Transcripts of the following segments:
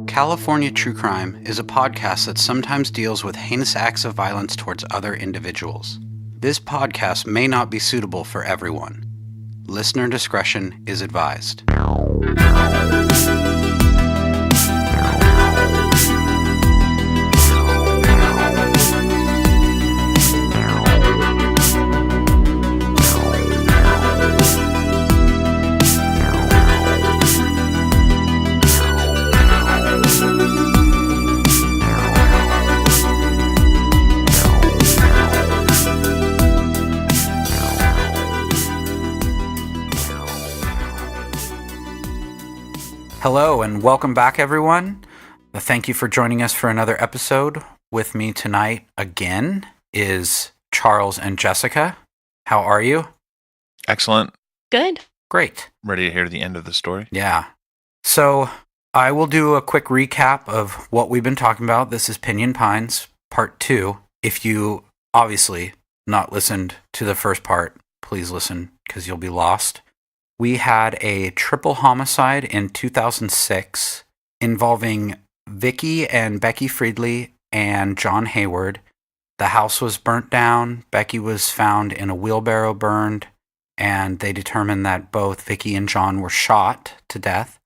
California True Crime is a podcast that sometimes deals with heinous acts of violence towards other individuals. This podcast may not be suitable for everyone. Listener discretion is advised. Hello and welcome back, everyone. Thank you for joining us for another episode. With me tonight again is Charles and Jessica. How are you? Excellent. Good. Great. Ready to hear the end of the story? Yeah. So I will do a quick recap of what we've been talking about. This is Pinyon Pines, part 2. If you obviously not listened to the first part, please listen because you'll be lost. We had a triple homicide in 2006 involving Vicky and Becky Friedley and John Hayward. The house was burnt down. Becky was found in a wheelbarrow burned, and they determined that both Vicky and John were shot to death.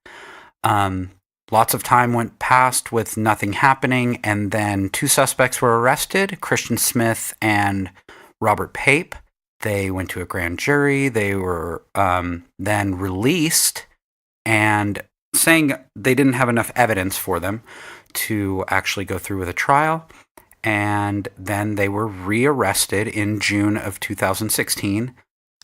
Lots of time went past with nothing happening, and then 2 suspects were arrested, Christian Smith and Robert Pape. They went to a grand jury. They were then released and saying they didn't have enough evidence for them to actually go through with a trial. And then they were rearrested in June of 2016.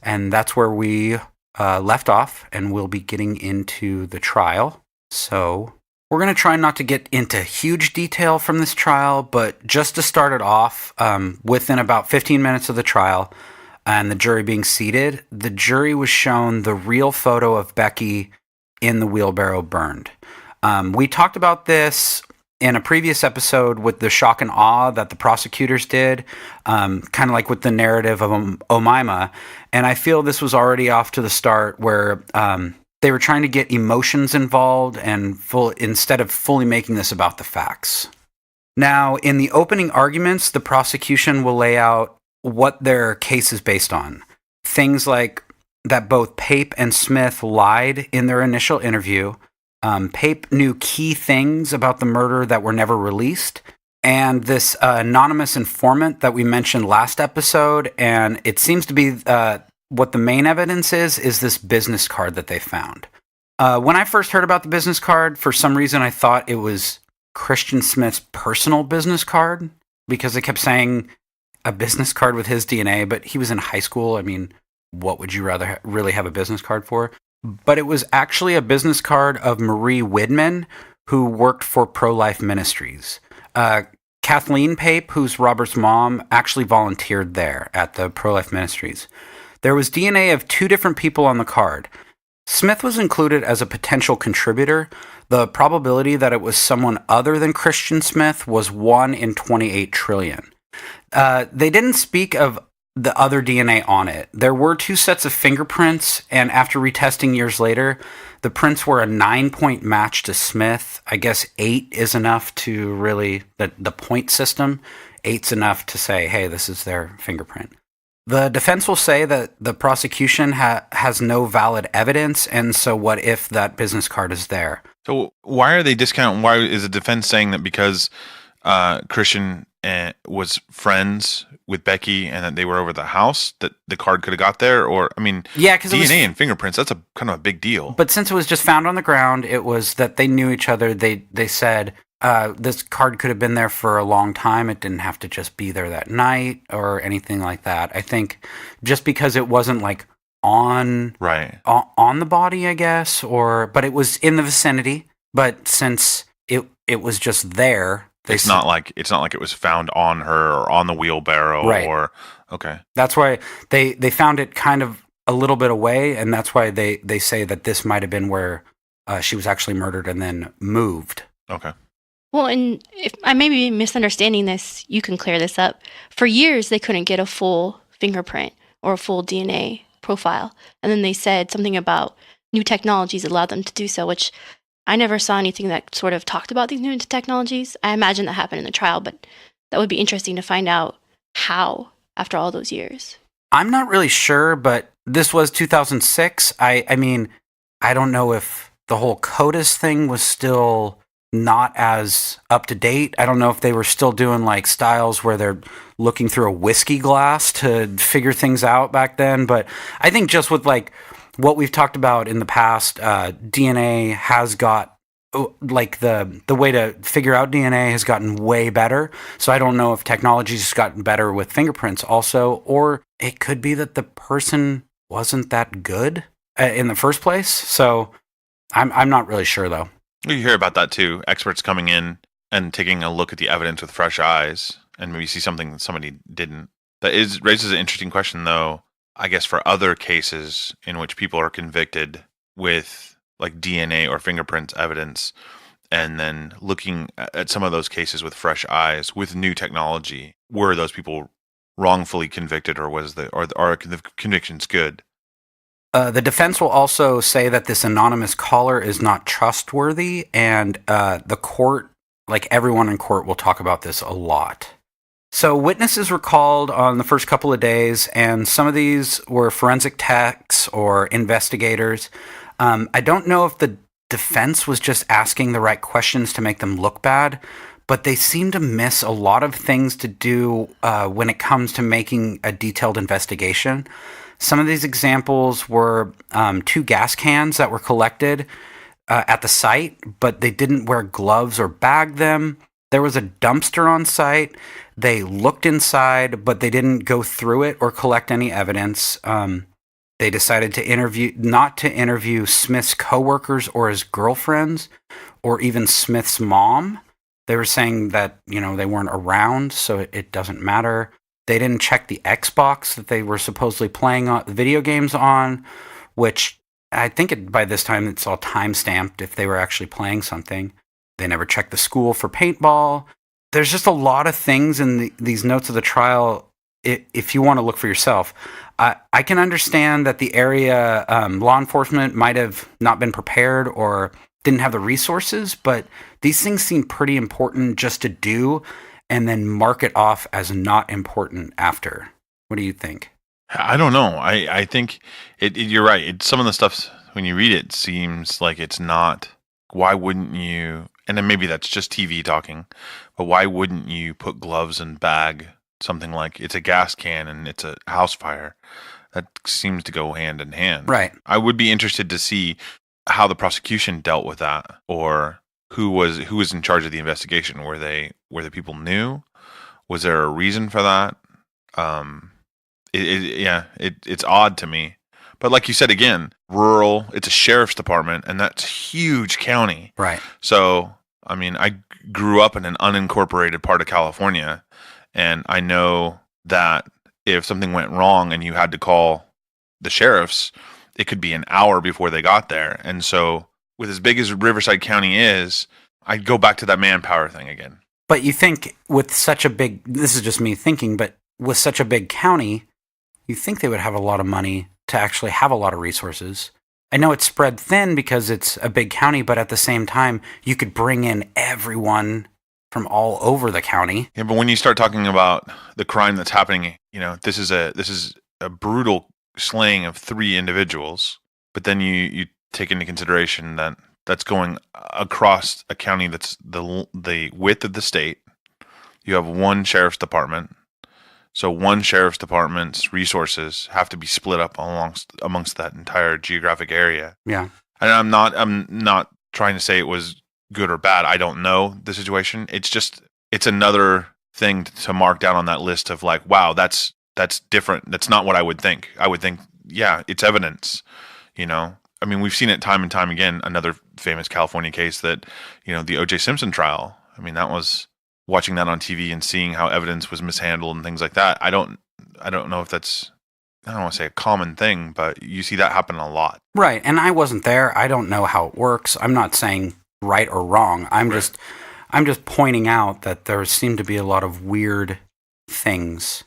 And that's where we left off, and we'll be getting into the trial. So we're going to try not to get into huge detail from this trial, but just to start it off, within about 15 minutes of the trial, and the jury being seated, the jury was shown the real photo of Becky in the wheelbarrow burned. We talked about this in a previous episode with the shock and awe that the prosecutors did, kind of like with the narrative of Omaima. And I feel this was already off to the start where they were trying to get emotions involved and instead of fully making this about the facts. Now, in the opening arguments, the prosecution will lay out what their case is based on. Things like that both Pape and Smith lied in their initial interview. Pape knew key things about the murder that were never released. And this anonymous informant that we mentioned last episode, and it seems to be what the main evidence is this business card that they found. When I first heard about the business card, for some reason I thought it was Christian Smith's personal business card because it kept saying a business card with his DNA, but he was in high school. I mean, what would you rather really have a business card for? But it was actually a business card of Marie Widman, who worked for Pro-Life Ministries. Kathleen Pape, who's Robert's mom, actually volunteered there at the Pro-Life Ministries. There was DNA of 2 different people on the card. Smith was included as a potential contributor. The probability that it was someone other than Christian Smith was 1 in 28 trillion. They didn't speak of the other DNA on it. There were 2 sets of fingerprints, and after retesting years later, the prints were a 9-point match to Smith. I guess 8 is enough to really, the point system, 8's enough to say, hey, this is their fingerprint. The defense will say that the prosecution has no valid evidence, and so what if that business card is there? So why are they discounting? Why is the defense saying that because Christian was friends with Becky and that they were over the house that the card could have got there? Or, I mean, yeah, because DNA and fingerprints, that's a kind of a big deal. But since it was just found on the ground, it was that they knew each other. They said this card could have been there for a long time. It didn't have to just be there that night or anything like that. I think just because it wasn't like on the body, I guess, but it was in the vicinity. But since it was just there, it's not like it was found on her or on the wheelbarrow, right? Or okay, that's why they found it kind of a little bit away, and that's why they say that this might have been where she was actually murdered and then moved. Okay. Well, and if I may be misunderstanding this, you can clear this up. For years, they couldn't get a full fingerprint or a full DNA profile, and then they said something about new technologies allowed them to do so, which I never saw anything that sort of talked about these new technologies. I imagine that happened in the trial, but that would be interesting to find out how after all those years. I'm not really sure, but this was 2006. I mean, I don't know if the whole CODIS thing was still not as up to date. I don't know if they were still doing like styles where they're looking through a whiskey glass to figure things out back then. But I think just with like what we've talked about in the past, DNA has got like the way to figure out DNA has gotten way better. So I don't know if technology's just gotten better with fingerprints also, or it could be that the person wasn't that good in the first place. So I'm not really sure though. You hear about that too. Experts coming in and taking a look at the evidence with fresh eyes and maybe see something that somebody didn't. That raises an interesting question though, I guess, for other cases in which people are convicted with like DNA or fingerprints evidence, and then looking at some of those cases with fresh eyes, with new technology, were those people wrongfully convicted, or are the convictions good? The defense will also say that this anonymous caller is not trustworthy, and the court, like everyone in court, will talk about this a lot. So witnesses were called on the first couple of days, and some of these were forensic techs or investigators. I don't know if the defense was just asking the right questions to make them look bad, but they seem to miss a lot of things to do when it comes to making a detailed investigation. Some of these examples were 2 gas cans that were collected at the site, but they didn't wear gloves or bag them. There was a dumpster on site. They looked inside, but they didn't go through it or collect any evidence. They decided not to interview Smith's coworkers or his girlfriends, or even Smith's mom. They were saying that, they weren't around, so it doesn't matter. They didn't check the Xbox that they were supposedly playing video games on, which I think by this time it's all time-stamped if they were actually playing something. They never checked the school for paintball. There's just a lot of things in these notes of the trial, if you want to look for yourself. I can understand that the area law enforcement might have not been prepared or didn't have the resources, but these things seem pretty important just to do and then mark it off as not important after. What do you think? I don't know. I think you're right. Some of the stuff, when you read it, seems like it's not. Why wouldn't you? And then maybe that's just TV talking, but why wouldn't you put gloves and bag something like it's a gas can and it's a house fire? That seems to go hand in hand. Right. I would be interested to see how the prosecution dealt with that, or who was in charge of the investigation. Were the people new? Was there a reason for that? It's odd to me. But like you said, again, rural, it's a sheriff's department, and that's huge county. Right. So, I mean, I grew up in an unincorporated part of California, and I know that if something went wrong and you had to call the sheriffs, it could be an hour before they got there. And so, with as big as Riverside County is, I'd go back to that manpower thing again. But you think with such a big, this is just me thinking, but with such a big county, you think they would have a lot of money to actually have a lot of resources. I know it's spread thin because it's a big county, but at the same time, you could bring in everyone from all over the county. Yeah, but when you start talking about the crime that's happening, this is a brutal slaying of 3 individuals. But then you take into consideration that that's going across a county that's the width of the state. You have one sheriff's department. So one sheriff's department's resources have to be split up amongst that entire geographic area. Yeah. And I'm not trying to say it was good or bad. I don't know the situation. It's another thing to mark down on that list of like, wow, that's different. That's not what I would think. I would think, yeah, it's evidence, I mean, we've seen it time and time again. Another famous California case that, the O.J. Simpson trial. I mean, that was watching that on TV and seeing how evidence was mishandled and things like that. I don't know if that's, I don't want to say a common thing, but you see that happen a lot. Right. And I wasn't there. I don't know how it works. I'm not saying right or wrong. I'm just pointing out that there seem to be a lot of weird things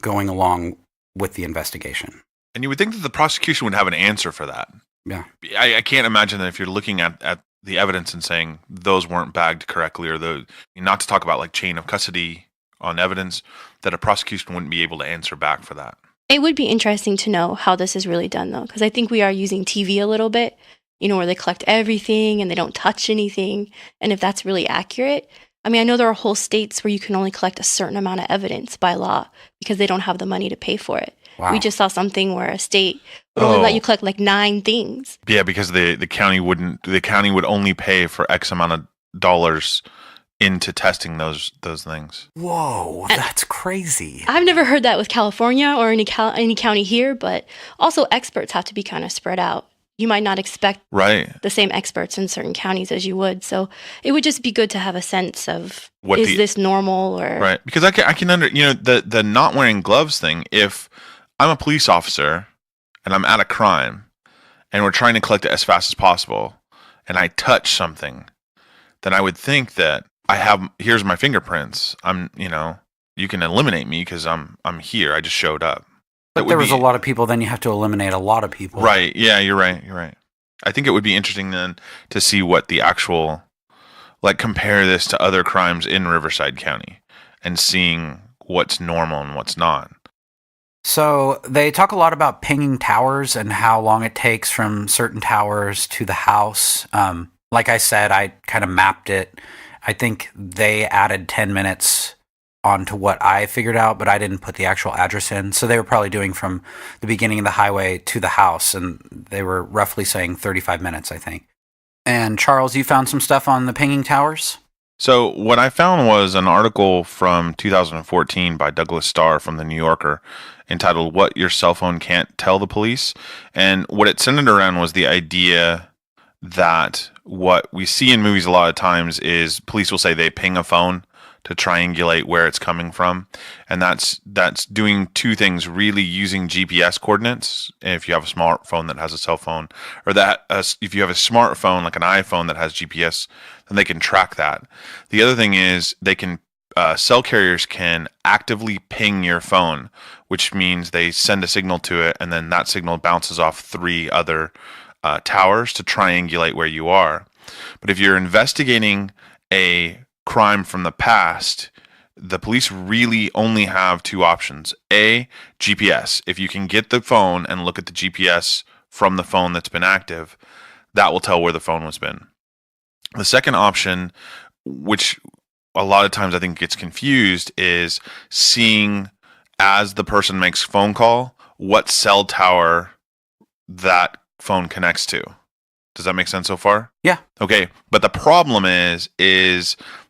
going along with the investigation. And you would think that the prosecution would have an answer for that. Yeah. I can't imagine that if you're looking at the evidence and saying those weren't bagged correctly, or not to talk about like chain of custody on evidence, that a prosecution wouldn't be able to answer back for that. It would be interesting to know how this is really done, though, because I think we are using TV a little bit, where they collect everything and they don't touch anything. And if that's really accurate, I mean, I know there are whole states where you can only collect a certain amount of evidence by law because they don't have the money to pay for it. Wow. We just saw something where a state would only let you collect like 9 things. Yeah, because the county would only pay for X amount of dollars into testing those things. Whoa, that's crazy. I've never heard that with California or any county here, but also experts have to be kind of spread out. You might not expect the same experts in certain counties as you would. So it would just be good to have a sense of, is this normal or... Right, because I can the not wearing gloves thing, if I'm a police officer and I'm at a crime and we're trying to collect it as fast as possible and I touch something, then I would think that here's my fingerprints. You can eliminate me because I'm here. I just showed up. But there was a lot of people, then you have to eliminate a lot of people. Right. Yeah, you're right. I think it would be interesting then to see what the actual, compare this to other crimes in Riverside County and seeing what's normal and what's not. So they talk a lot about pinging towers and how long it takes from certain towers to the house. Like I said, I kind of mapped it. I think they added 10 minutes onto what I figured out, but I didn't put the actual address in. So they were probably doing from the beginning of the highway to the house, and they were roughly saying 35 minutes, I think. And Charles, you found some stuff on the pinging towers? So what I found was an article from 2014 by Douglas Starr from The New Yorker entitled "What Your Cell Phone Can't Tell the Police." And what it centered around was the idea that what we see in movies a lot of times is police will say they ping a phone to triangulate where it's coming from, and that's doing two things: really using GPS coordinates if you have a smartphone that has a cell phone, or if you have a smartphone like an iPhone that has GPS, then they can track that. The other thing is they can cell carriers can actively ping your phone, which means they send a signal to it, and then that signal bounces off 3 other towers to triangulate where you are. But if you're investigating a crime from the past, the police really only have 2 options. A, GPS. If you can get the phone and look at the GPS from the phone that's been active, that will tell where the phone has been. The second option, which a lot of times I think gets confused, is seeing as the person makes phone call what cell tower that phone connects to. Does that make sense so far? Yeah. Okay, but the problem is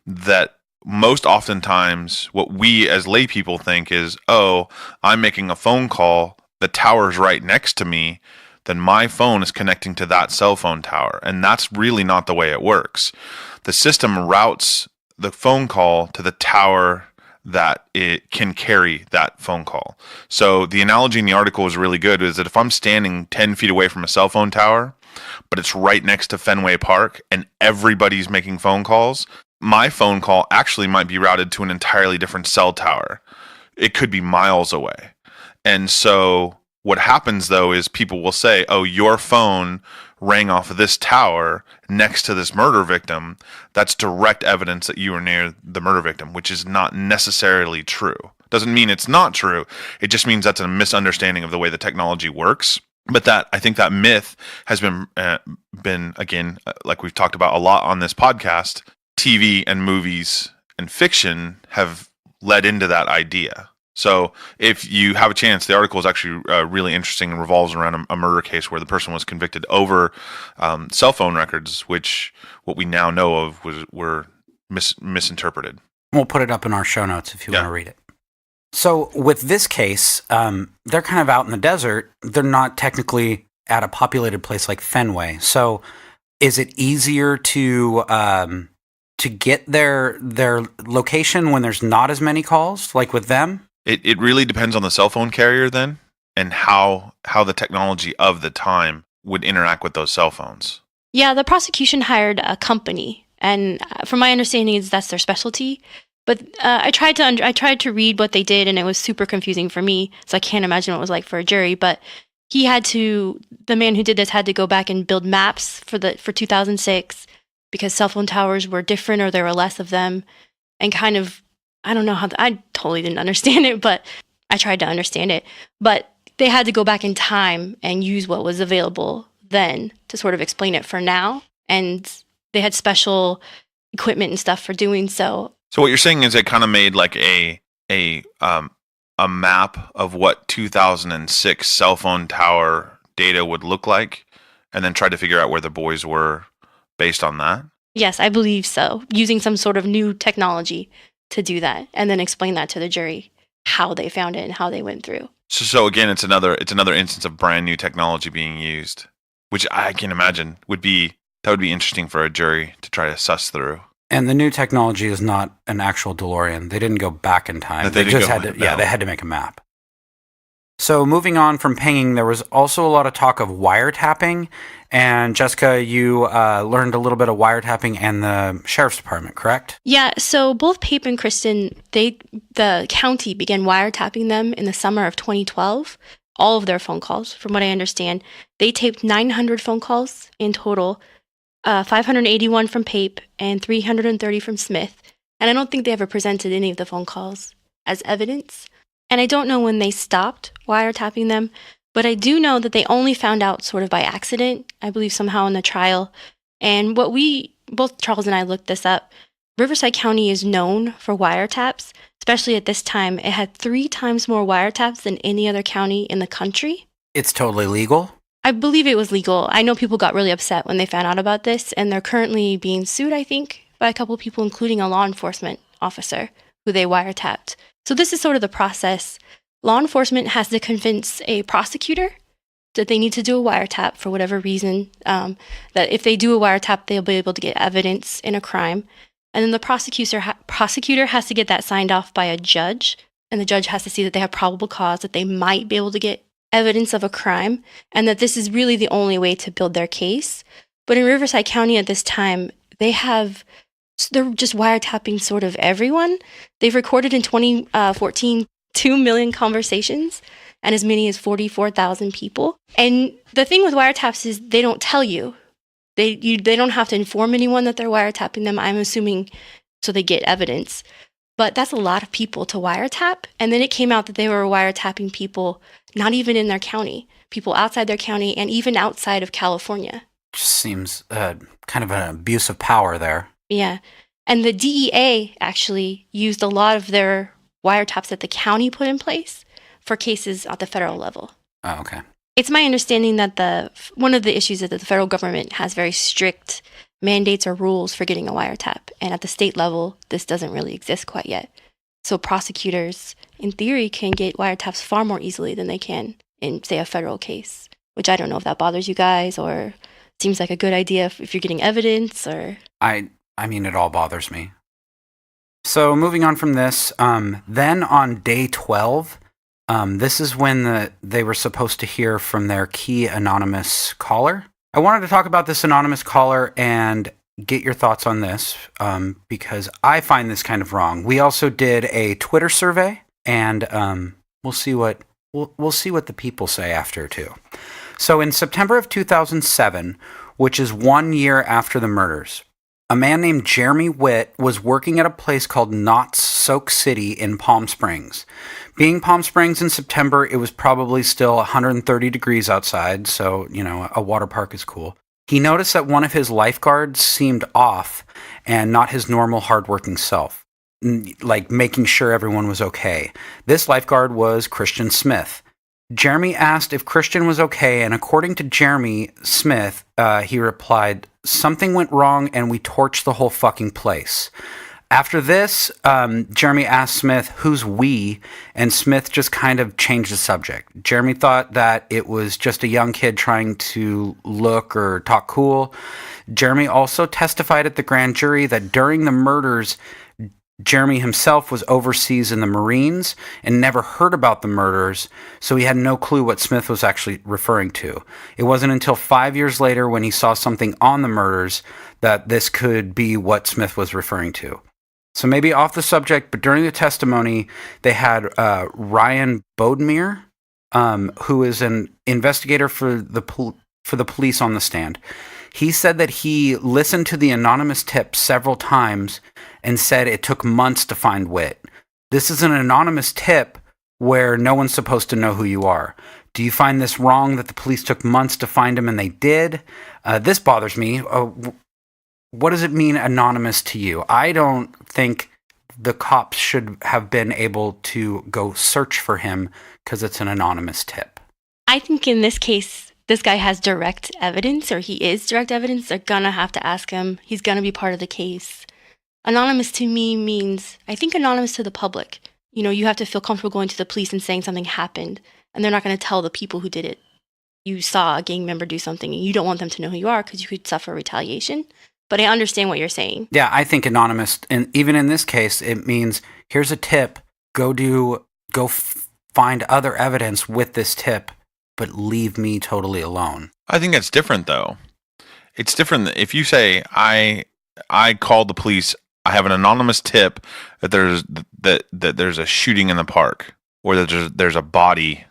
that most oftentimes what we as lay people think is, oh, I'm making a phone call, the tower's right next to me, then my phone is connecting to that cell phone tower. And that's really not the way it works. The system routes the phone call to the tower that it can carry that phone call. So the analogy in the article is really good, is that if I'm standing 10 feet away from a cell phone tower, but it's right next to Fenway Park and everybody's making phone calls, my phone call actually might be routed to an entirely different cell tower. It could be miles away. And so what happens though is people will say, oh, your phone rang off of this tower next to this murder victim. That's direct evidence that you were near the murder victim, which is not necessarily true. Doesn't mean it's not true. It just means that's a misunderstanding of the way the technology works. But I think that myth has been again, like we've talked about a lot on this podcast, TV and movies and fiction have led into that idea. So if you have a chance, the article is actually really interesting and revolves around a murder case where the person was convicted over cell phone records, which what we now know of were misinterpreted. We'll put it up in our show notes if you want to read it. So with this case, they're kind of out in the desert. They're not technically at a populated place like Fenway. So is it easier to get their location when there's not as many calls, like with them? It really depends on the cell phone carrier then, and how the technology of the time would interact with those cell phones. Yeah, the prosecution hired a company, and from my understanding, is that's their specialty. But I tried to read what they did, and it was super confusing for me. So I can't imagine what it was like for a jury. But the man who did this had to go back and build maps for 2006 because cell phone towers were different or there were less of them, and kind of, I don't know how, I totally didn't understand it, but I tried to understand it. But they had to go back in time and use what was available then to sort of explain it for now. And they had special equipment and stuff for doing so. So what you're saying is they kind of made like a map of what 2006 cell phone tower data would look like, and then tried to figure out where the boys were based on that? Yes, I believe so. Using some sort of new technology to do that, and then explain that to the jury, how they found it and how they went through. So again, it's another instance of brand new technology being used, which I can imagine would be interesting for a jury to try to suss through. And the new technology is not an actual DeLorean. They didn't go back in time. They just had to, they had to make a map. So moving on from pinging, there was also a lot of talk of wiretapping. And Jessica, you learned a little bit of wiretapping and the sheriff's department, correct? Yeah, so both Pape and Kristen, the county began wiretapping them in the summer of 2012. All of their phone calls, from what I understand. They taped 900 phone calls in total, 581 from Pape and 330 from Smith. And I don't think they ever presented any of the phone calls as evidence. And I don't know when they stopped wiretapping them, but I do know that they only found out sort of by accident, I believe somehow in the trial. And both Charles and I looked this up, Riverside County is known for wiretaps, especially at this time. It had 3 times more wiretaps than any other county in the country. It's totally legal? I believe it was legal. I know people got really upset when they found out about this, and they're currently being sued, I think, by a couple people, including a law enforcement officer who they wiretapped. So this is sort of the process. Law enforcement has to convince a prosecutor that they need to do a wiretap for whatever reason, that if they do a wiretap, they'll be able to get evidence in a crime. And then the prosecutor has to get that signed off by a judge, and the judge has to see that they have probable cause, that they might be able to get evidence of a crime, and that this is really the only way to build their case. But in Riverside County at this time, they're just wiretapping sort of everyone. They've recorded in 2014 2 million conversations and as many as 44,000 people. And the thing with wiretaps is they don't tell you. They don't have to inform anyone that they're wiretapping them, I'm assuming, so they get evidence. But that's a lot of people to wiretap. And then it came out that they were wiretapping people not even in their county, people outside their county and even outside of California. Just seems kind of an abuse of power there. Yeah. And the DEA actually used a lot of their wiretaps that the county put in place for cases at the federal level. Oh, okay. It's my understanding that one of the issues is that the federal government has very strict mandates or rules for getting a wiretap. And at the state level, this doesn't really exist quite yet. So prosecutors, in theory, can get wiretaps far more easily than they can in, say, a federal case, which I don't know if that bothers you guys or seems like a good idea if you're getting evidence or... I mean, it all bothers me. So moving on from this, then on day 12, this is when they were supposed to hear from their key anonymous caller. I wanted to talk about this anonymous caller and get your thoughts on this, because I find this kind of wrong. We also did a Twitter survey, and we'll see what the people say after too. So in September of 2007, which is 1 year after the murders, a man named Jeremy Witt was working at a place called Knott's Soak City in Palm Springs. Being Palm Springs in September, it was probably still 130 degrees outside, so, a water park is cool. He noticed that one of his lifeguards seemed off and not his normal hardworking self, like making sure everyone was okay. This lifeguard was Christian Smith. Jeremy asked if Christian was okay, and according to Jeremy Smith, he replied, "Something went wrong and we torched the whole fucking place." After this, Jeremy asked Smith, "Who's we?" And Smith just kind of changed the subject. Jeremy thought that it was just a young kid trying to look or talk cool. Jeremy also testified at the grand jury that during the murders, Jeremy himself was overseas in the Marines and never heard about the murders, so he had no clue what Smith was actually referring to. It wasn't until 5 years later when he saw something on the murders that this could be what Smith was referring to. So maybe off the subject, but during the testimony, they had Ryan Bodemere, who is an investigator for the for the police on the stand. He said that he listened to the anonymous tip several times and said it took months to find Whit. This is an anonymous tip where no one's supposed to know who you are. Do you find this wrong that the police took months to find him and they did? This bothers me. What does it mean anonymous to you? I don't think the cops should have been able to go search for him because it's an anonymous tip. I think in this case, this guy has direct evidence, or he is direct evidence. They're going to have to ask him. He's going to be part of the case. Anonymous to me means, I think anonymous to the public. You know, you have to feel comfortable going to the police and saying something happened, and they're not going to tell the people who did it. You saw a gang member do something, and you don't want them to know who you are because you could suffer retaliation. But I understand what you're saying. Yeah, I think anonymous, and even in this case, it means here's a tip. Go find other evidence with this tip, but leave me totally alone. I think that's different, though. It's different if you say I called the police. I have an anonymous tip that there's a shooting in the park, or that there's a body,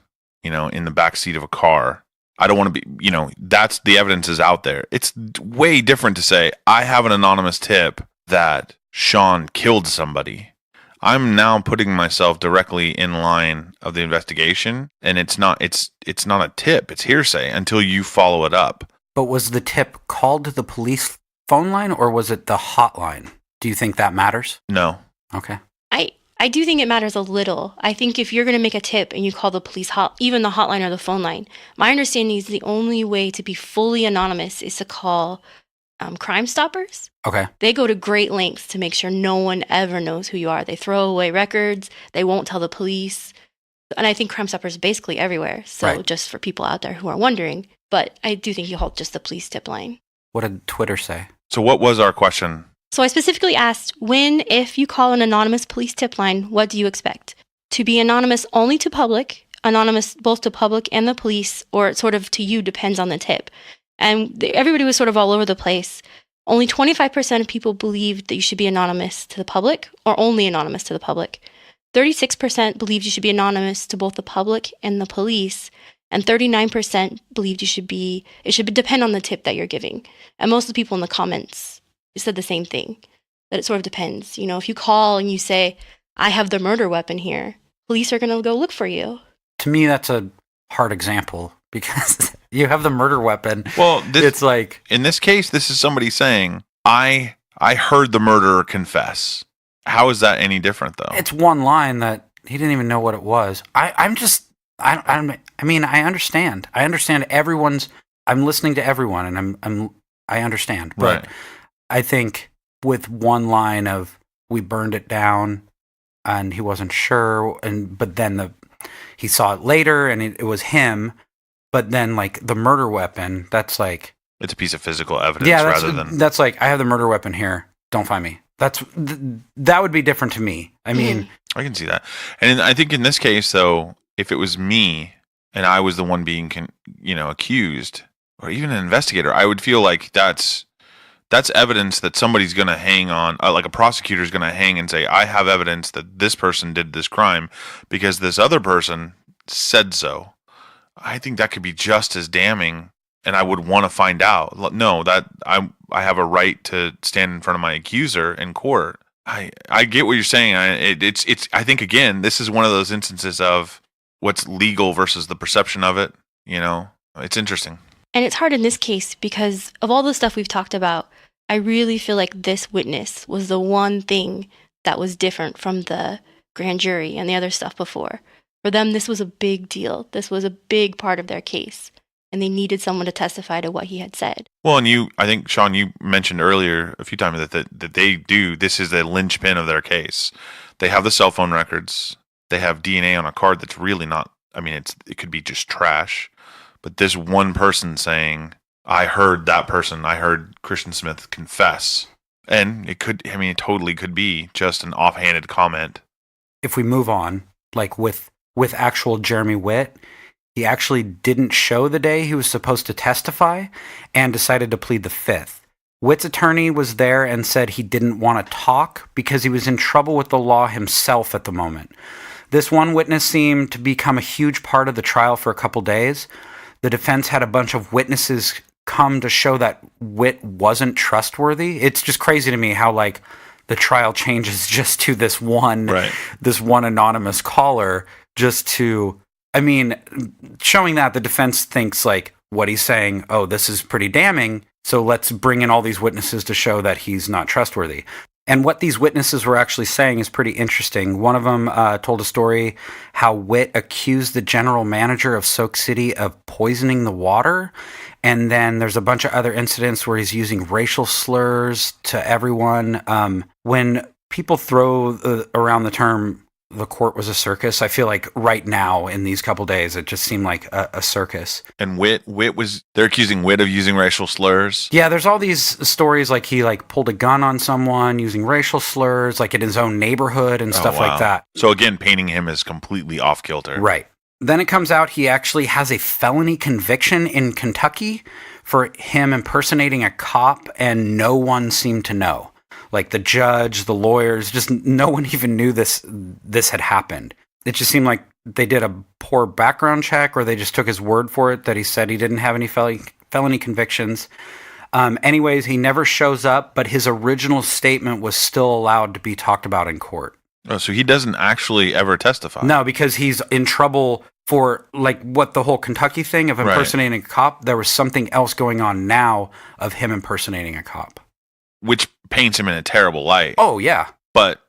in the backseat of a car. I don't want to be, that's the evidence is out there. It's way different to say I have an anonymous tip that Sean killed somebody. I'm now putting myself directly in line of the investigation, and it's not a tip. It's hearsay until you follow it up. But was the tip called to the police phone line, or was it the hotline? Do you think that matters? No. Okay. I do think it matters a little. I think if you're going to make a tip and you call the police, even the hotline or the phone line, my understanding is the only way to be fully anonymous is to call Crime Stoppers. Okay. They go to great lengths to make sure no one ever knows who you are. They throw away records. They won't tell the police. And I think Crime Stoppers is basically everywhere. So right. Just for people out there who are wondering. But I do think you hold just the police tip line. What did Twitter say? So what was our question? So I specifically asked, if you call an anonymous police tip line, what do you expect? To be anonymous only to public, anonymous both to public and the police, or sort of to you, depends on the tip. And everybody was sort of all over the place. Only 25% of people believed that you should be anonymous to the public, or only anonymous to the public. 36% believed you should be anonymous to both the public and the police. And 39% believed it should depend on the tip that you're giving. And most of the people in the comments said the same thing, that it sort of depends. If you call and you say, I have the murder weapon here, police are going to go look for you. To me, that's a hard example because you have the murder weapon. Well, it's like, in this case, this is somebody saying, I heard the murderer confess. How is that any different, though? It's one line that he didn't even know what it was. I understand. I understand I'm listening to everyone, and I understand. But right. I think with one line of we burned it down and he wasn't sure, but then he saw it later and it was him, but then like the murder weapon, that's like it's a piece of physical evidence rather than that's like I have the murder weapon here, don't find me. That would be different to me. I mean, I can see that. And I think in this case though, if it was me and I was the one being accused or even an investigator, I would feel like that's evidence that somebody's going to hang on, like a prosecutor's going to hang and say, I have evidence that this person did this crime because this other person said so. I think that could be just as damning, and I would want to find out. No, that I have a right to stand in front of my accuser in court. I get what you're saying. I think, again, this is one of those instances of what's legal versus the perception of it. It's interesting. And it's hard in this case because of all the stuff we've talked about, I really feel like this witness was the one thing that was different from the grand jury and the other stuff before. For them, this was a big deal. This was a big part of their case, and they needed someone to testify to what he had said. Well, and I think, Sean, you mentioned earlier a few times that they do, this is the linchpin of their case. They have the cell phone records. They have DNA on a card that's really not, it could be just trash. But this one person saying, I heard that person, I heard Christian Smith confess. And it totally could be just an offhanded comment. If we move on, like with actual Jeremy Whitt, he actually didn't show the day he was supposed to testify and decided to plead the fifth. Whitt's attorney was there and said he didn't want to talk because he was in trouble with the law himself at the moment. This one witness seemed to become a huge part of the trial for a couple days. the defense had a bunch of witnesses come to show that Witt wasn't trustworthy. It's just crazy to me how like the trial changes just to this one anonymous caller just to, I mean, showing that the defense thinks like what he's saying, oh, this is pretty damning, so let's bring in all these witnesses to show that he's not trustworthy. And what these witnesses were actually saying is pretty interesting. One of them told a story how Witt accused the general manager of Soak City of poisoning the water. And then there's a bunch of other incidents where he's using racial slurs to everyone. When people throw around the term the court was a circus, I feel like right now in these couple days, it just seemed like a circus. And they're accusing Witt of using racial slurs. Yeah, there's all these stories like he like pulled a gun on someone using racial slurs, like in his own neighborhood and stuff like that. So again, painting him as completely off kilter. Right. Then it comes out he actually has a felony conviction in Kentucky for him impersonating a cop, and no one seemed to know. Like the judge, the lawyers, just no one even knew this had happened. It just seemed like they did a poor background check, or they just took his word for it that he said he didn't have any felony convictions. Anyways, he never shows up, but his original statement was still allowed to be talked about in court. Oh, so he doesn't actually ever testify? No, because he's in trouble for like what the whole Kentucky thing of impersonating a cop. There was something else going on now of him impersonating a cop. Which paints him in a terrible light. Oh, yeah. But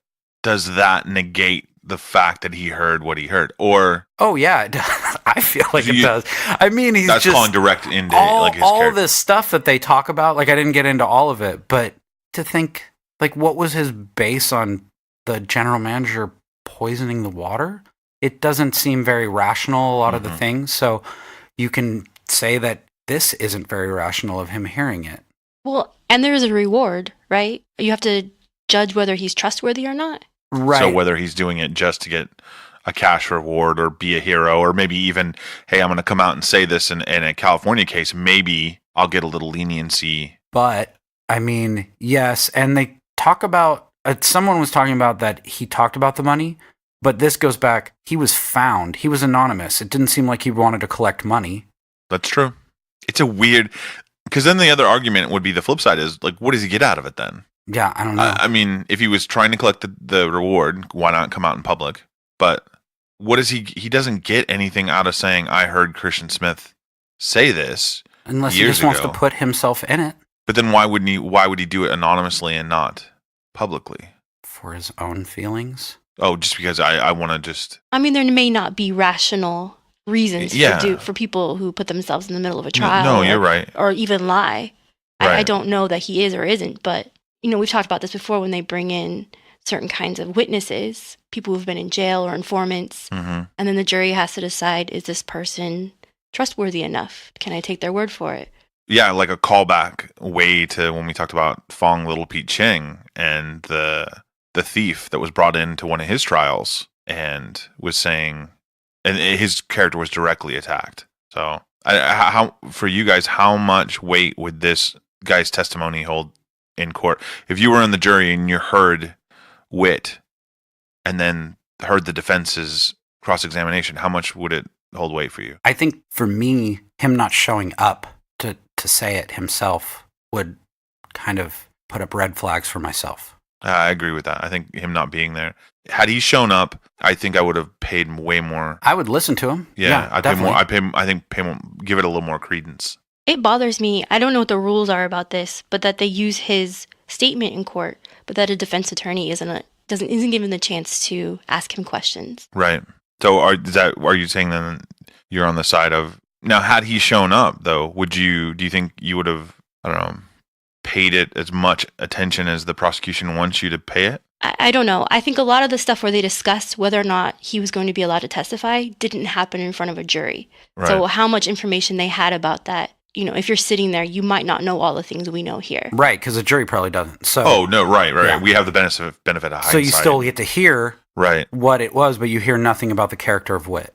does that negate the fact that he heard what he heard? Or oh, yeah, it does. I feel like it does. I mean, he's that's just calling direct into all, his all character. this stuff that they talk about. Like, I didn't get into all of it, but to think, like, what was his base on the general manager poisoning the water? It doesn't seem very rational, a lot of the things. So you can say that this isn't very rational of him hearing it. Well, and there is a reward, right? You have to judge whether he's trustworthy or not. Right. So whether he's doing it just to get a cash reward or be a hero, or maybe even, hey, I'm going to come out and say this in a California case, maybe I'll get a little leniency. But, I mean, yes, and they talk about, someone was talking about that he talked about the money, but this goes back, he was found. He was anonymous. It didn't seem like he wanted to collect money. That's true. It's a weird... Because then the other argument would be the flip side is, like, what does he get out of it then? Yeah, I don't know. I mean, if he was trying to collect the reward, why not come out in public? But what is he doesn't get anything out of saying, I heard Christian Smith say this Unless years he just wants ago. to put himself in it. But then why would he do it anonymously and not publicly? For his own feelings? Oh, just because I want to just... I mean, there may not be rational reasons for people who put themselves in the middle of a trial. No, you're right. Or even lie. Right. I don't know that he is or isn't, but, you know, we've talked about this before when they bring in certain kinds of witnesses, people who've been in jail or informants, and then the jury has to decide, is this person trustworthy enough? Can I take their word for it? Yeah, like a callback way to when we talked about Fong Little Pete Ching and the thief that was brought into one of his trials and was saying... And his character was directly attacked. So, how for you guys, how much weight would this guy's testimony hold in court? If you were in the jury and you heard Witt and then heard the defense's cross-examination, how much would it hold weight for you? I think for me, him not showing up to say it himself would kind of put up red flags for myself. I agree with that. I think him not being there. Had he shown up, I think I would have paid way more. I would listen to him. Yeah, I'd pay definitely. more. I think pay more, give it a little more credence. It bothers me. I don't know what the rules are about this, but that they use his statement in court, but that a defense attorney isn't given the chance to ask him questions. Right. So are you saying then you're on the side of now? Had he shown up though, do you think you would have, I don't know, paid it as much attention as the prosecution wants you to pay it? I don't know. I think a lot of the stuff where they discussed whether or not he was going to be allowed to testify didn't happen in front of a jury. Right. So how much information they had about that, you know, if you're sitting there, you might not know all the things we know here. Right, because the jury probably doesn't. So, oh, no, right. Yeah. We have the benefit of hindsight. So you still get to hear right what it was, but you hear nothing about the character of Witt.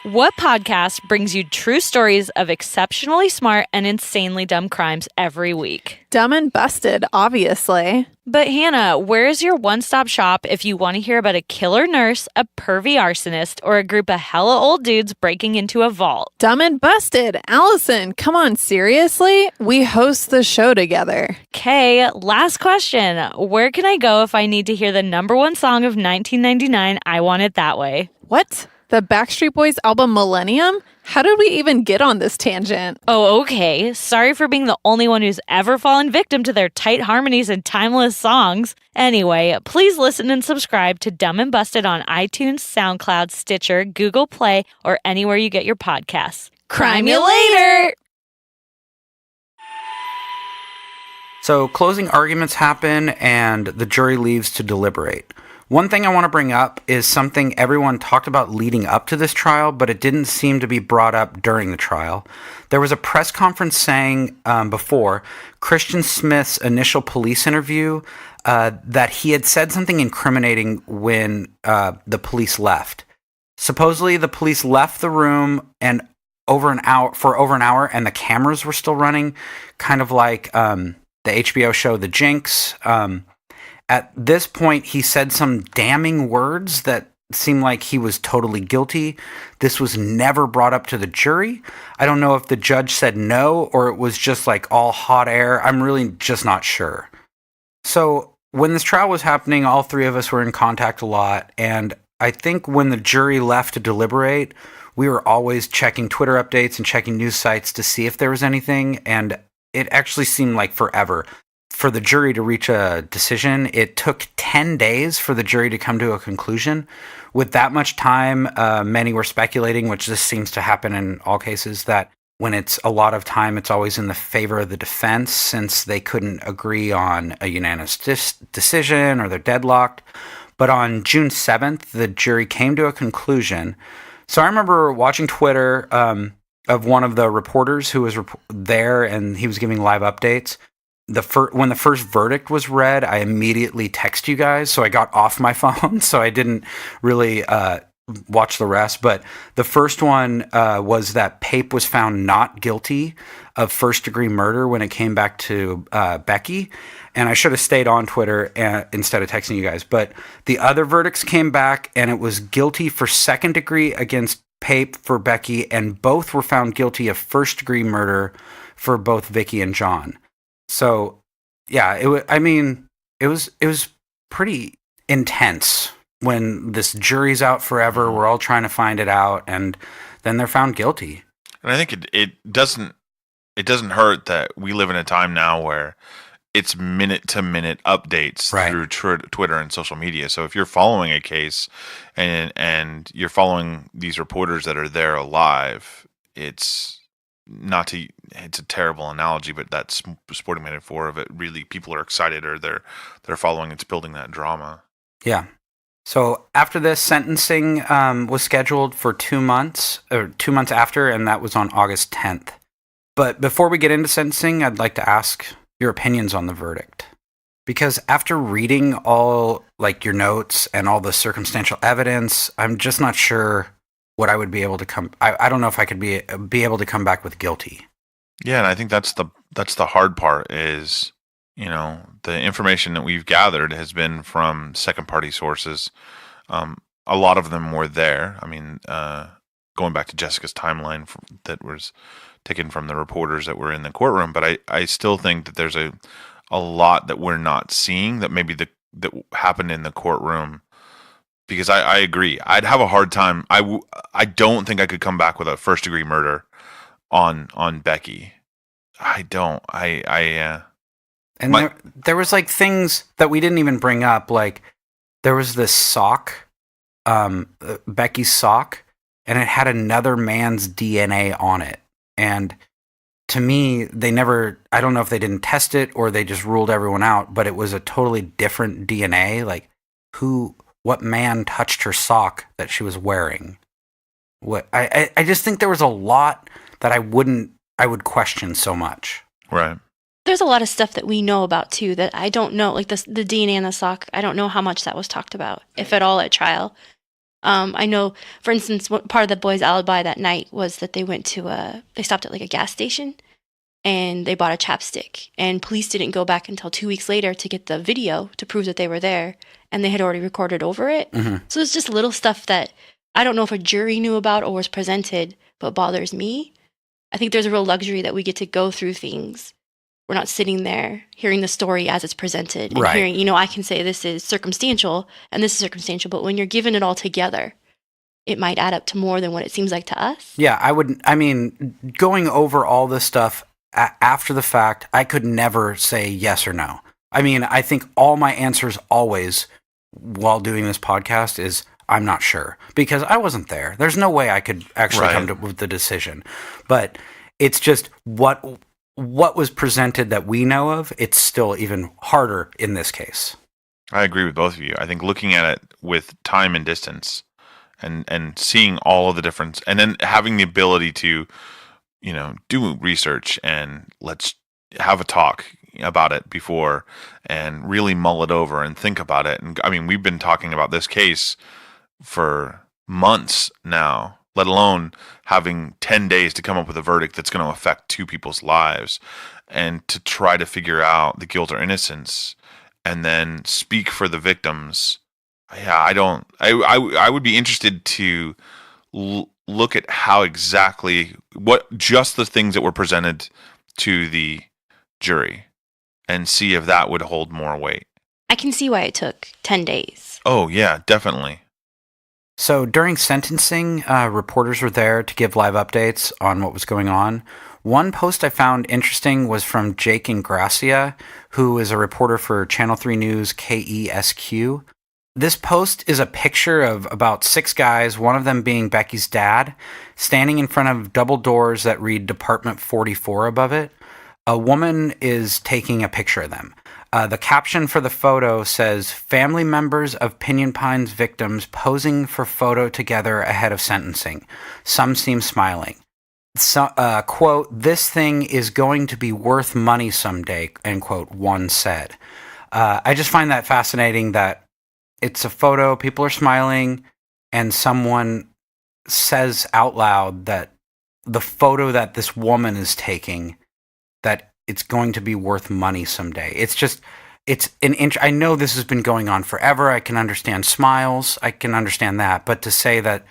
What podcast brings you true stories of exceptionally smart and insanely dumb crimes every week? Dumb and Busted, obviously. But Hannah, where's your one-stop shop if you want to hear about a killer nurse, a pervy arsonist, or a group of hella old dudes breaking into a vault? Dumb and Busted. Allison, come on, seriously? We host the show together. Okay, last question. Where can I go if I need to hear the number one song of 1999, I Want It That Way? What? The Backstreet Boys album Millennium? How did we even get on this tangent? Oh, okay. Sorry for being the only one who's ever fallen victim to their tight harmonies and timeless songs. Anyway, please listen and subscribe to Dumb and Busted on iTunes, SoundCloud, Stitcher, Google Play, or anywhere you get your podcasts. Crime you later! So closing arguments happen and the jury leaves to deliberate. One thing I want to bring up is something everyone talked about leading up to this trial, but it didn't seem to be brought up during the trial. There was a press conference saying before Christian Smith's initial police interview that he had said something incriminating when the police left. Supposedly, the police left the room and over an hour, and the cameras were still running, kind of like the HBO show The Jinx. At this point, he said some damning words that seemed like he was totally guilty. This was never brought up to the jury. I don't know if the judge said no or it was just like all hot air. I'm really just not sure. So when this trial was happening, all three of us were in contact a lot. And I think when the jury left to deliberate, we were always checking Twitter updates and checking news sites to see if there was anything. And it actually seemed like forever. For the jury to reach a decision, it took 10 days for the jury to come to a conclusion. With that much time, many were speculating, which this seems to happen in all cases, that when it's a lot of time, it's always in the favor of the defense since they couldn't agree on a unanimous decision or they're deadlocked. But on June 7th, the jury came to a conclusion. So I remember watching Twitter of one of the reporters who was there and he was giving live updates. When the first verdict was read, I immediately texted you guys, so I got off my phone, so I didn't really watch the rest. But the first one was that Pape was found not guilty of first-degree murder when it came back to Becky, and I should have stayed on Twitter instead of texting you guys. But the other verdicts came back, and it was guilty for second degree against Pape for Becky, and both were found guilty of first-degree murder for both Vicky and John. So, yeah, it was pretty intense when this jury's out forever. We're all trying to find it out, and then they're found guilty. And I think it doesn't hurt that we live in a time now where it's minute to minute updates through Twitter and social media. So if you're following a case and you're following these reporters that are there alive, it's a terrible analogy, but that's sporting metaphor of it. Really, people are excited or they're following. It's building that drama. Yeah. So after this, sentencing was scheduled for 2 months after, and that was on August 10th. But before we get into sentencing, I'd like to ask your opinions on the verdict. Because after reading all your notes and all the circumstantial evidence, I'm just not sure what I would be able to I don't know if I could be able to come back with guilty. Yeah, and I think that's the hard part is, the information that we've gathered has been from second party sources. A lot of them were there. I mean, going back to Jessica's timeline that was taken from the reporters that were in the courtroom, but I still think that there's a lot that we're not seeing that maybe that happened in the courtroom. Because I agree. I'd have a hard time. I don't think I could come back with a first degree murder on Becky. I don't. There was things that we didn't even bring up. Like there was this sock, Becky's sock, and it had another man's DNA on it. And to me, I don't know if they didn't test it or they just ruled everyone out, but it was a totally different DNA. Like what man touched her sock that she was wearing? I just think there was a lot that I would question so much. Right. There's a lot of stuff that we know about too that I don't know, like the DNA in the sock. I don't know how much that was talked about, if at all, at trial. I know, for instance, part of the boys' alibi that night was that they stopped at like a gas station and they bought a chapstick. And police didn't go back until 2 weeks later to get the video to prove that they were there, and they had already recorded over it. Mm-hmm. So it's just little stuff that I don't know if a jury knew about or was presented, but bothers me. I think there's a real luxury that we get to go through things. We're not sitting there hearing the story as it's presented and hearing, I can say this is circumstantial and this is circumstantial, but when you're given it all together, it might add up to more than what it seems like to us. Yeah, going over all this stuff after the fact, I could never say yes or no. I mean, I think all my answers always while doing this podcast is I'm not sure, because I wasn't there. There's no way I could actually come to with the decision. But it's just what was presented that we know of, it's still even harder in this case. I agree with both of you. I think looking at it with time and distance and seeing all of the difference, and then having the ability to, do research and let's have a talk about it before and really mull it over and think about it. And I mean, we've been talking about this case for months now, let alone having 10 days to come up with a verdict that's going to affect two people's lives, and to try to figure out the guilt or innocence and then speak for the victims. Yeah, I would be interested to look at how exactly, just the things that were presented to the jury and see if that would hold more weight. I can see why it took 10 days. Oh, yeah, definitely. So during sentencing, reporters were there to give live updates on what was going on. One post I found interesting was from Jake Ingracia, who is a reporter for Channel 3 News KESQ. This post is a picture of about 6 guys, one of them being Becky's dad, standing in front of double doors that read Department 44 above it. A woman is taking a picture of them. The caption for the photo says, "Family members of Pinyon Pines victims posing for photo together ahead of sentencing. Some seem smiling." So, quote, "This thing is going to be worth money someday," end quote, one said. I just find that fascinating that it's a photo, people are smiling, and someone says out loud that the photo that this woman is taking, that it's going to be worth money someday. I know this has been going on forever. I can understand smiles. I can understand that. But to say that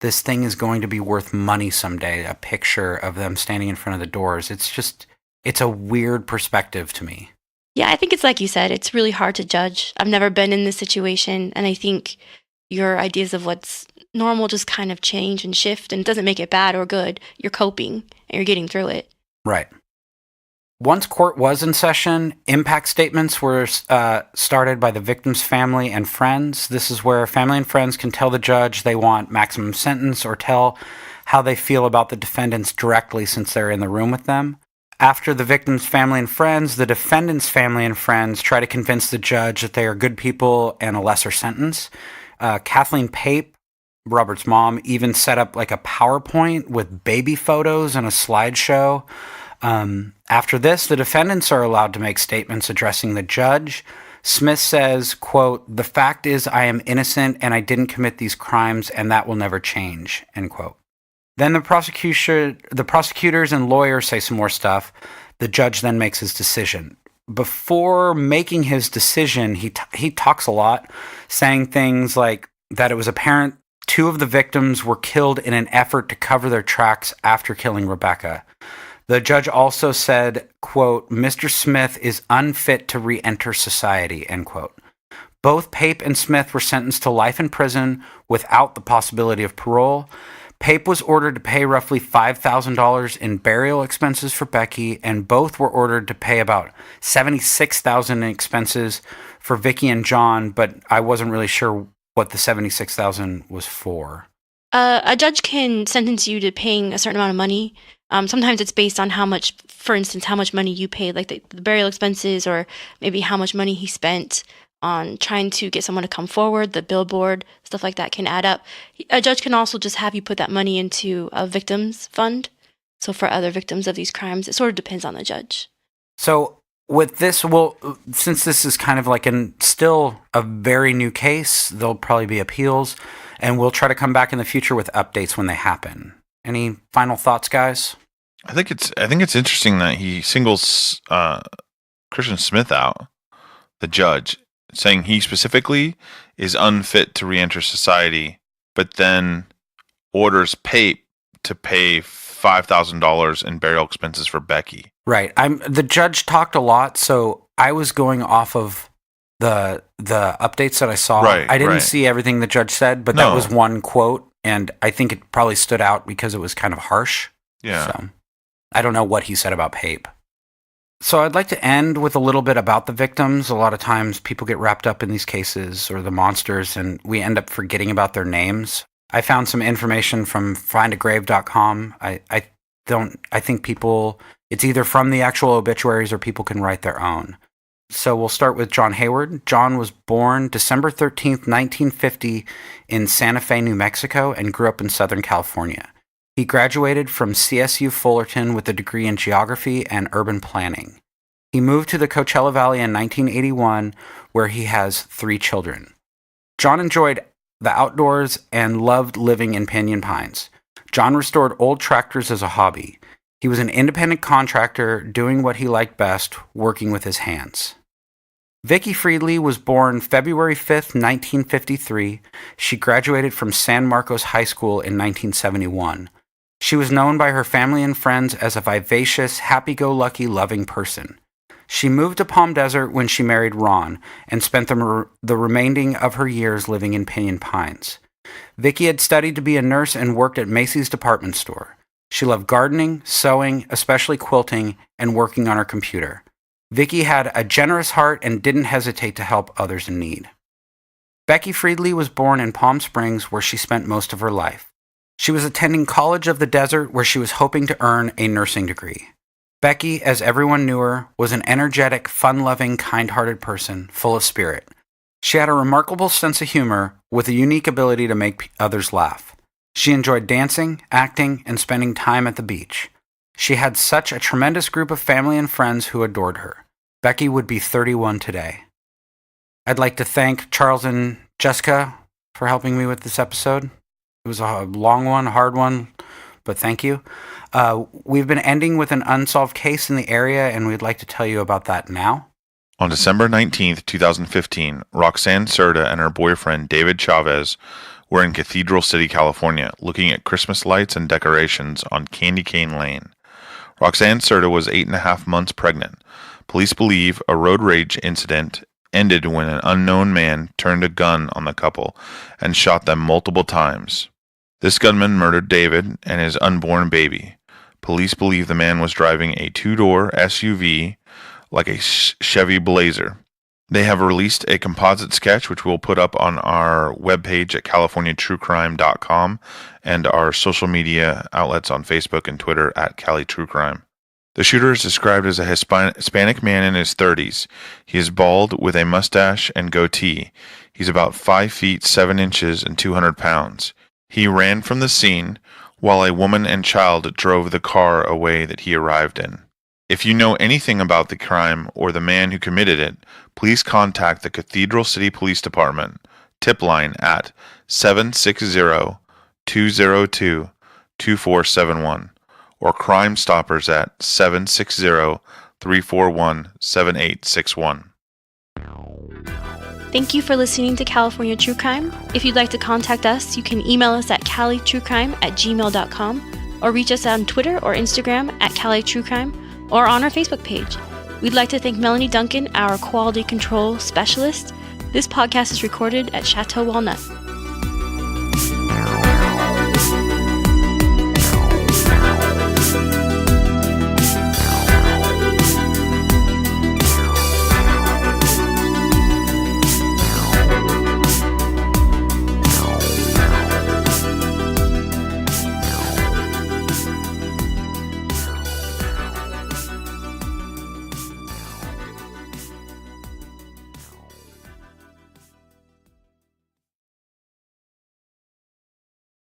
this thing is going to be worth money someday, a picture of them standing in front of the doors, it's a weird perspective to me. Yeah, I think it's like you said, it's really hard to judge. I've never been in this situation, and I think your ideas of what's normal just kind of change and shift, and it doesn't make it bad or good. You're coping, and you're getting through it. Right. Once court was in session, impact statements were started by the victim's family and friends. This is where family and friends can tell the judge they want maximum sentence or tell how they feel about the defendants directly since they're in the room with them. After the victim's family and friends, the defendant's family and friends try to convince the judge that they are good people and a lesser sentence. Kathleen Pape, Robert's mom, even set up like a PowerPoint with baby photos and a slideshow. After this, the defendants are allowed to make statements addressing the judge. Smith says, quote, "The fact is I am innocent and I didn't commit these crimes and that will never change," end quote. Then the prosecutors and lawyers say some more stuff. The judge then makes his decision. Before making his decision, he talks a lot, saying things like that it was apparent 2 of the victims were killed in an effort to cover their tracks after killing Rebecca. The judge also said, quote, "Mr. Smith is unfit to re-enter society," end quote. Both Pape and Smith were sentenced to life in prison without the possibility of parole. Pape was ordered to pay roughly $5,000 in burial expenses for Becky, and both were ordered to pay about $76,000 in expenses for Vicky and John, but I wasn't really sure what the $76,000 was for. A judge can sentence you to paying a certain amount of money. Sometimes it's based on how much, for instance, how much money you paid, like the burial expenses, or maybe how much money he spent on trying to get someone to come forward, the billboard, stuff like that can add up. A judge can also just have you put that money into a victims fund. So for other victims of these crimes, it sort of depends on the judge. So with this, since this is kind of like still a very new case, there'll probably be appeals. And we'll try to come back in the future with updates when they happen. Any final thoughts, guys? I think it's interesting that he singles Christian Smith out, the judge, saying he specifically is unfit to reenter society, but then orders Pape to pay $5,000 in burial expenses for Becky. Right. The judge talked a lot, so I was going off of the updates that I saw. Right, I didn't right. see everything the judge said, but that was one quote, and I think it probably stood out because it was kind of harsh. Yeah. So I don't know what he said about Pape. So I'd like to end with a little bit about the victims. A lot of times people get wrapped up in these cases or the monsters, and we end up forgetting about their names. I found some information from findagrave.com. I think people, it's either from the actual obituaries or people can write their own. So we'll start with John Hayward. John was born December 13th, 1950 in Santa Fe, New Mexico, and grew up in Southern California. He graduated from CSU Fullerton with a degree in geography and urban planning. He moved to the Coachella Valley in 1981, where he has 3 children. John enjoyed the outdoors and loved living in Pinyon Pines. John restored old tractors as a hobby. He was an independent contractor doing what he liked best, working with his hands. Vicki Friedley was born February 5th, 1953. She graduated from San Marcos High School in 1971. She was known by her family and friends as a vivacious, happy-go-lucky, loving person. She moved to Palm Desert when she married Ron and spent the remaining of her years living in Pinyon Pines. Vicki had studied to be a nurse and worked at Macy's department store. She loved gardening, sewing, especially quilting, and working on her computer. Vicki had a generous heart and didn't hesitate to help others in need. Becky Friedley was born in Palm Springs, where she spent most of her life. She was attending College of the Desert, where she was hoping to earn a nursing degree. Becky, as everyone knew her, was an energetic, fun-loving, kind-hearted person, full of spirit. She had a remarkable sense of humor with a unique ability to make others laugh. She enjoyed dancing, acting, and spending time at the beach. She had such a tremendous group of family and friends who adored her. Becky would be 31 today. I'd like to thank Charles and Jessica for helping me with this episode. It was a long one, a hard one, but thank you. We've been ending with an unsolved case in the area, and we'd like to tell you about that now. On December 19th, 2015, Roxanne Serta and her boyfriend, David Chavez, were in Cathedral City, California, looking at Christmas lights and decorations on Candy Cane Lane. Roxanne Serta was 8.5 months pregnant. Police believe a road rage incident ended when an unknown man turned a gun on the couple and shot them multiple times. This gunman murdered David and his unborn baby. Police believe the man was driving a 2-door SUV like a Chevy Blazer. They have released a composite sketch which we'll put up on our webpage at CaliforniaTrueCrime.com and our social media outlets on Facebook and Twitter at CaliTrueCrime. The shooter is described as a Hispanic man in his 30s. He is bald with a mustache and goatee. He's about 5 feet 7 inches and 200 pounds. He ran from the scene while a woman and child drove the car away that he arrived in. If you know anything about the crime or the man who committed it, please contact the Cathedral City Police Department tip line at 760-202-2471 or Crime Stoppers at 760-341-7861. Thank you for listening to California True Crime. If you'd like to contact us, you can email us at calitruecrime@gmail.com or reach us on Twitter or Instagram at calitruecrime or on our Facebook page. We'd like to thank Melanie Duncan, our quality control specialist. This podcast is recorded at Chateau Walnut.